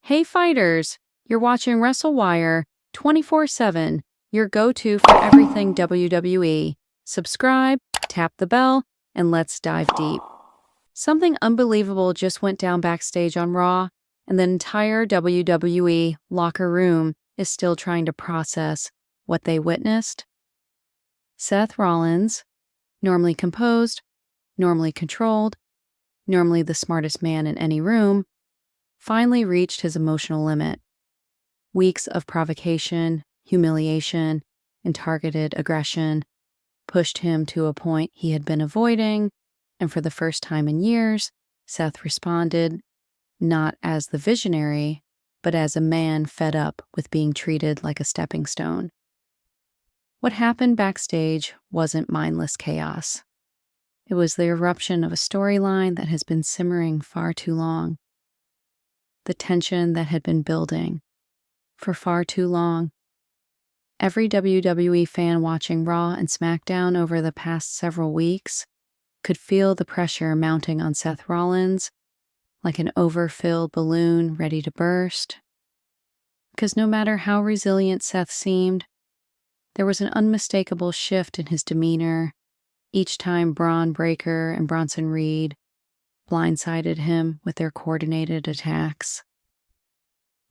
Hey fighters, you're watching WrestleWire 24/7, your go-to for everything WWE. Subscribe, tap the bell, and let's dive deep. Something unbelievable just went down backstage on Raw, and the entire WWE locker room is still trying to process what they witnessed. Seth Rollins, normally composed, normally controlled, normally the smartest man in any room, finally reached his emotional limit. Weeks of provocation, humiliation, and targeted aggression pushed him to a point he had been avoiding, and for the first time in years, Seth responded not as the visionary, but as a man fed up with being treated like a stepping stone. What happened backstage wasn't mindless chaos. It was the eruption of a storyline that has been simmering far too long. The tension that had been building for far too long. Every WWE fan watching Raw and SmackDown over the past several weeks could feel the pressure mounting on Seth Rollins like an overfilled balloon ready to burst. Because no matter how resilient Seth seemed, there was an unmistakable shift in his demeanor each time Bron Breakker and Bronson blindsided him with their coordinated attacks.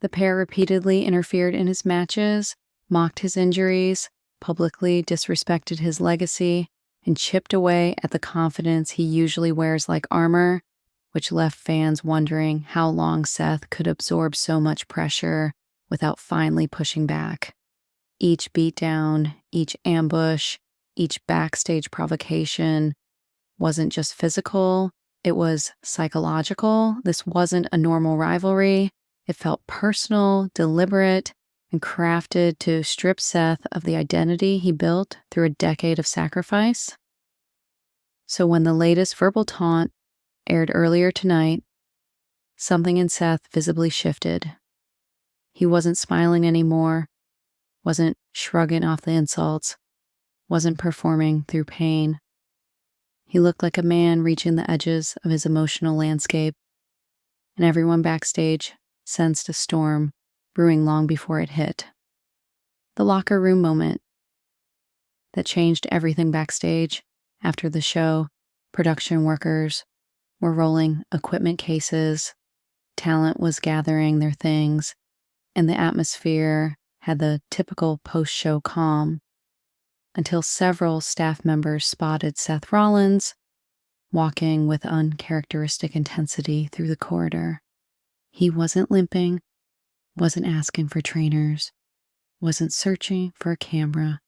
The pair repeatedly interfered in his matches, mocked his injuries, publicly disrespected his legacy, and chipped away at the confidence he usually wears like armor, which left fans wondering how long Seth could absorb so much pressure without finally pushing back. Each beatdown, each ambush, each backstage provocation wasn't just physical, it was psychological. This wasn't a normal rivalry. It felt personal, deliberate, and crafted to strip Seth of the identity he built through a decade of sacrifice. So when the latest verbal taunt aired earlier tonight, something in Seth visibly shifted. He wasn't smiling anymore, wasn't shrugging off the insults, wasn't performing through pain. He looked like a man reaching the edges of his emotional landscape, and everyone backstage sensed a storm brewing long before it hit. The locker room moment that changed everything backstage. After the show, production workers were rolling equipment cases, talent was gathering their things, and the atmosphere had the typical post-show calm until several staff members spotted Seth Rollins walking with uncharacteristic intensity through the corridor. He wasn't limping, wasn't asking for trainers, wasn't searching for a camera.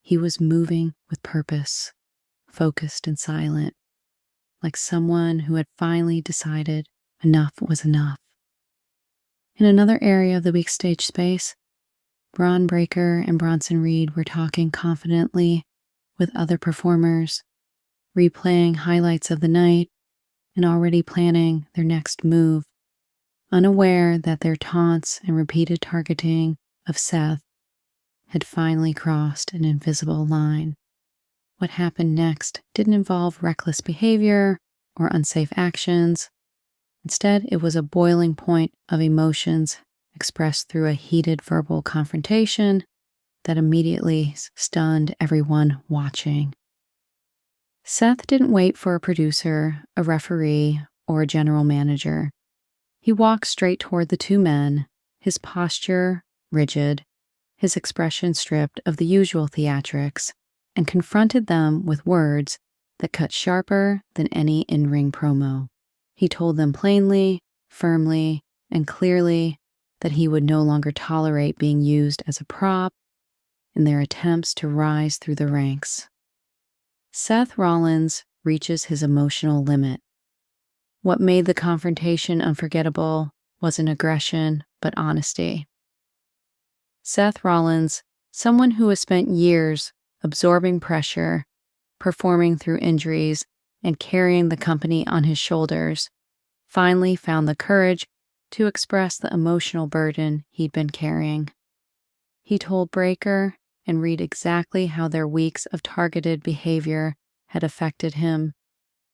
He was moving with purpose, focused and silent, like someone who had finally decided enough was enough. In another area of the backstage space, Bron Breakker and Bronson were talking confidently with other performers, replaying highlights of the night and already planning their next move, unaware that their taunts and repeated targeting of Seth had finally crossed an invisible line. What happened next didn't involve reckless behavior or unsafe actions. Instead, it was a boiling point of emotions expressed through a heated verbal confrontation that immediately stunned everyone watching. Seth didn't wait for a producer, a referee, or a general manager. He walked straight toward the two men, his posture rigid, his expression stripped of the usual theatrics, and confronted them with words that cut sharper than any in-ring promo. He told them plainly, firmly, and clearly that he would no longer tolerate being used as a prop in their attempts to rise through the ranks. Seth Rollins reaches his emotional limit. What made the confrontation unforgettable wasn't aggression, but honesty. Seth Rollins, someone who has spent years absorbing pressure, performing through injuries, and carrying the company on his shoulders, finally found the courage to express the emotional burden he'd been carrying. He told Breakker and Reed exactly how their weeks of targeted behavior had affected him,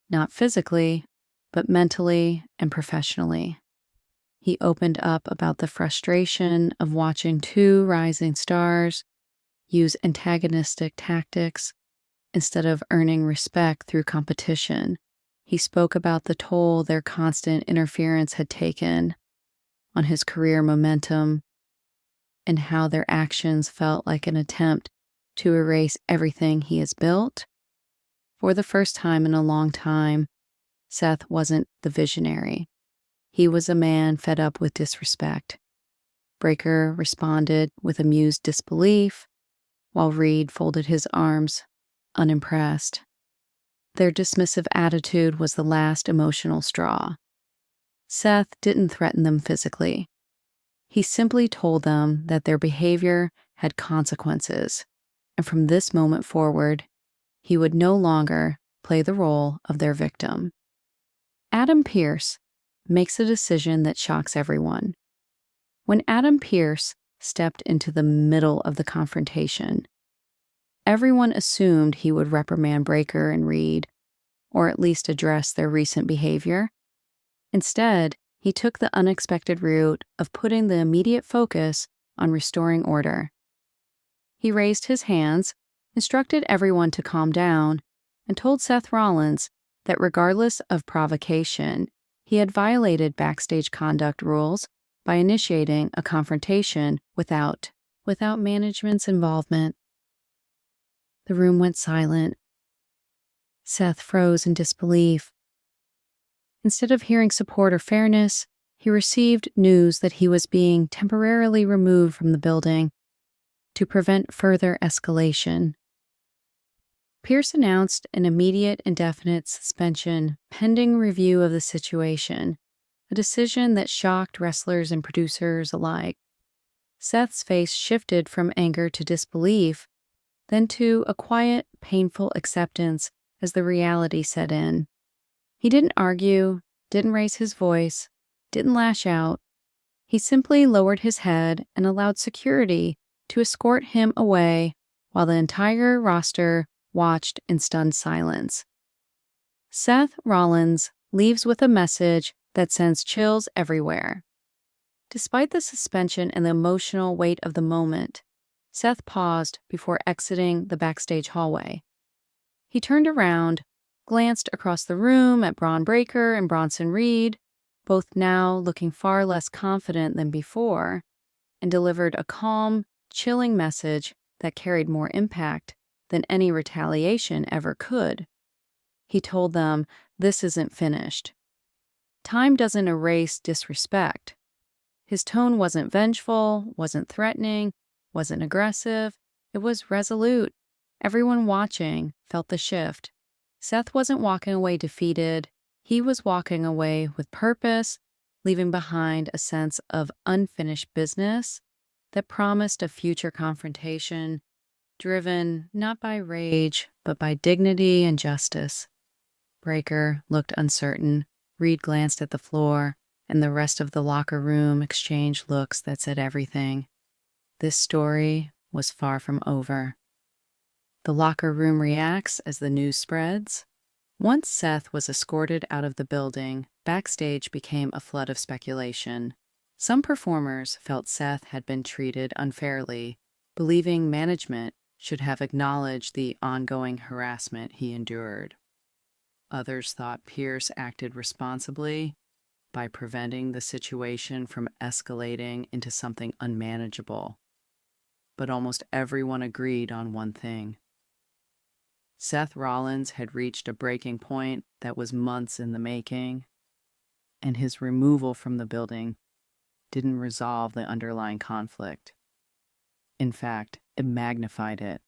not physically, but mentally and professionally. He opened up about the frustration of watching two rising stars use antagonistic tactics instead of earning respect through competition. He spoke about the toll their constant interference had taken on his career momentum and how their actions felt like an attempt to erase everything he has built. For the first time in a long time, Seth wasn't the visionary. He was a man fed up with disrespect. Breaker responded with amused disbelief, while Reed folded his arms, unimpressed. Their dismissive attitude was the last emotional straw. Seth didn't threaten them physically. He simply told them that their behavior had consequences, and from this moment forward, he would no longer play the role of their victim. Adam Pearce makes a decision that shocks everyone. When Adam Pearce stepped into the middle of the confrontation, everyone assumed he would reprimand Breaker and Reed, or at least address their recent behavior. Instead, he took the unexpected route of putting the immediate focus on restoring order. He raised his hands, instructed everyone to calm down, and told Seth Rollins that regardless of provocation, he had violated backstage conduct rules by initiating a confrontation without management's involvement. The room went silent. Seth froze in disbelief. Instead of hearing support or fairness, he received news that he was being temporarily removed from the building to prevent further escalation. Pearce announced an immediate indefinite suspension pending review of the situation, a decision that shocked wrestlers and producers alike. Seth's face shifted from anger to disbelief, then to a quiet, painful acceptance as the reality set in. He didn't argue, didn't raise his voice, didn't lash out. He simply lowered his head and allowed security to escort him away while the entire roster watched in stunned silence. Seth Rollins leaves with a message that sends chills everywhere. Despite the suspension and the emotional weight of the moment, Seth paused before exiting the backstage hallway. He turned around, glanced across the room at Bron Breaker and Bronson Reed, both now looking far less confident than before, and delivered a calm, chilling message that carried more impact than any retaliation ever could. He told them, "This isn't finished." Time doesn't erase disrespect. His tone wasn't vengeful, wasn't threatening, wasn't aggressive. It was resolute. Everyone watching felt the shift. Seth wasn't walking away defeated. He was walking away with purpose, leaving behind a sense of unfinished business that promised a future confrontation, driven not by rage, but by dignity and justice. Breaker looked uncertain. Reed glanced at the floor, and the rest of the locker room exchanged looks that said everything. This story was far from over. The locker room reacts as the news spreads. Once Seth was escorted out of the building, backstage became a flood of speculation. Some performers felt Seth had been treated unfairly, believing management should have acknowledged the ongoing harassment he endured. Others thought Pearce acted responsibly by preventing the situation from escalating into something unmanageable. But almost everyone agreed on one thing. Seth Rollins had reached a breaking point that was months in the making, and his removal from the building didn't resolve the underlying conflict. In fact, it magnified it.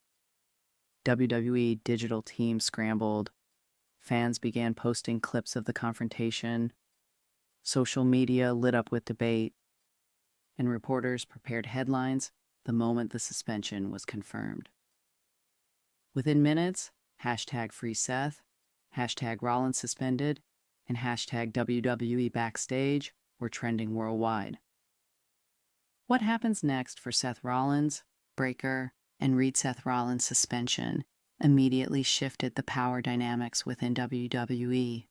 WWE digital team scrambled. Fans began posting clips of the confrontation. Social media lit up with debate, and reporters prepared headlines the moment the suspension was confirmed. Within minutes, #FreeSeth, #Rollins suspended, and #WWE Backstage were trending worldwide. What happens next for Seth Rollins, Breaker, and Reed? Seth Rollins' suspension immediately shifted the power dynamics within WWE.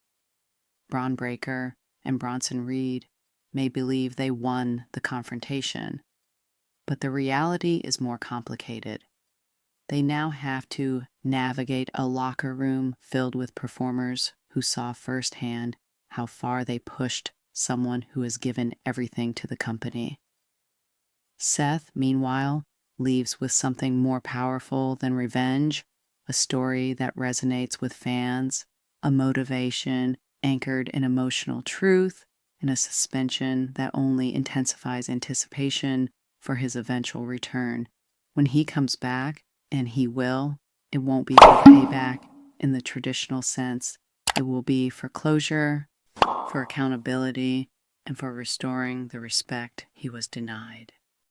Bron Breaker and Bronson Reed may believe they won the confrontation, but the reality is more complicated. They now have to navigate a locker room filled with performers who saw firsthand how far they pushed someone who has given everything to the company. Seth, meanwhile, leaves with something more powerful than revenge, a story that resonates with fans, a motivation anchored in emotional truth, and a suspension that only intensifies anticipation for his eventual return. When he comes back, and he will, it won't be for payback in the traditional sense. It will be for closure, for accountability, and for restoring the respect he was denied.